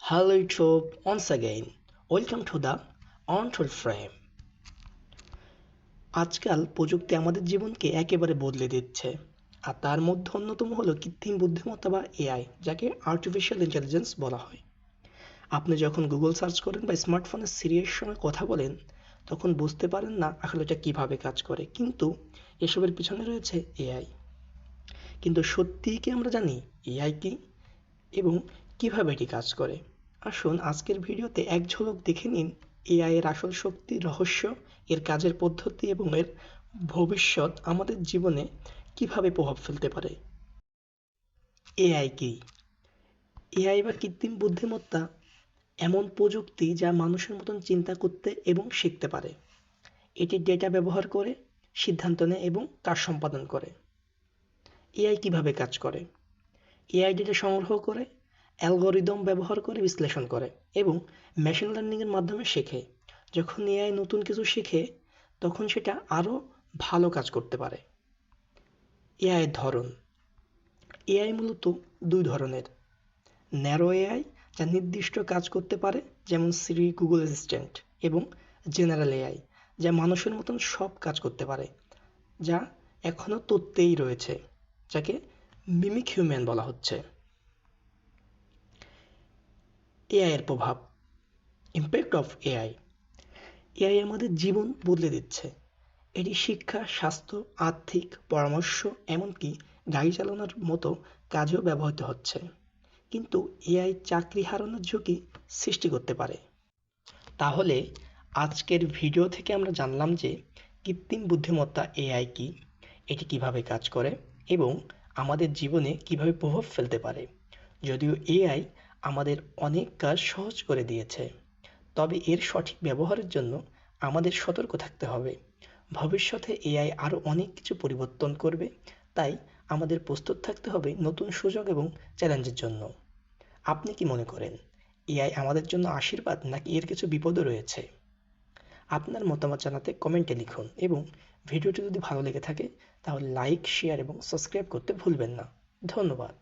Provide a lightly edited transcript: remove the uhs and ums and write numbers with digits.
Hello YouTube, once again, welcome to the Untold Frame. আজকাল প্রযুক্তি আমাদের জীবনকে একেবারে বদলে দিচ্ছে, আর তার মধ্যে অন্যতম হলো কৃত্রিম বুদ্ধিমত্তা বা এআই, যাকে আর্টিফিশিয়াল ইন্টেলিজেন্স বলা হয়। আপনি যখন গুগল সার্চ করেন বা স্মার্টফোনের সিরির সঙ্গে কথা বলেন, তখন বুঝতে পারেন না আসলে এটা কিভাবে কাজ করে, কিন্তু এসবের পিছনে রয়েছে এআই। কিন্তু সত্যিই কি আমরা জানি এআই কি এবং কিভাবে এটি কাজ করে? আসুন আজকের ভিডিওতে এক ঝলক দেখে নিন এআই এর আসল শক্তি, রহস্য, এর কাজের পদ্ধতি এবং এর ভবিষ্যৎ আমাদের জীবনে কিভাবে প্রভাব ফেলতে পারে। এআই কি? এআই বা কৃত্রিম বুদ্ধিমত্তা এমন প্রযুক্তি যা মানুষের মতন চিন্তা করতে এবং শিখতে পারে। এটি ডেটা ব্যবহার করে সিদ্ধান্ত নেয় এবং কাজ সম্পাদন করে। এআই কিভাবে কাজ করে? এআই ডেটা সংগ্রহ করে, অ্যালগরিদম ব্যবহার করে বিশ্লেষণ করে এবং মেশিন লার্নিংয়ের মাধ্যমে শেখে। যখন এআই নতুন কিছু শেখে, তখন সেটা আরও ভালো কাজ করতে পারে। এআই এর ধরন। এআই মূলত দুই ধরনের: ন্যারো এআই, যা নির্দিষ্ট কাজ করতে পারে, যেমন সিরি, গুগল অ্যাসিস্ট্যান্ট, এবং জেনারেল এআই, যা মানুষের মতন সব কাজ করতে পারে, যা এখনও তত্ত্বেই রয়েছে, যাকে মিমিক হিউম্যান বলা হচ্ছে। এআই এর প্রভাব। Impact of AI. এআই আমাদের জীবন বদলে দিচ্ছে। এটি শিক্ষা, স্বাস্থ্য, আর্থিক, পরামর্শ, এমনকি গাড়ি চালানোর মতো কাজেও ব্যবহৃত হচ্ছে। কিন্তু এআই চাকরি হারানোর ঝুঁকি সৃষ্টি করতে পারে। তাহলে আজকের ভিডিও থেকে আমরা জানলাম যে কৃত্রিম বুদ্ধিমত্তা এআই কি, এটি কিভাবে কাজ করে এবং আমাদের জীবনে কিভাবে প্রভাব ফেলতে পারে। যদিও এআই আমাদের অনেক কাজ সহজ করে দিয়েছে, তবে এর সঠিক ব্যবহারের জন্য আমাদের সতর্ক থাকতে হবে। ভবিষ্যতে এআই আরও অনেক কিছু পরিবর্তন করবে, তাই আমাদের প্রস্তুত থাকতে হবে নতুন সুযোগ এবং চ্যালেঞ্জের জন্য। আপনি কি মনে করেন, এআই আমাদের জন্য আশীর্বাদ নাকি এর কিছু বিপদও রয়েছে? আপনার মতামত জানাতে কমেন্টে লিখুন এবং ভিডিওটি যদি ভালো লেগে থাকে তাহলে লাইক, শেয়ার এবং সাবস্ক্রাইব করতে ভুলবেন না। ধন্যবাদ।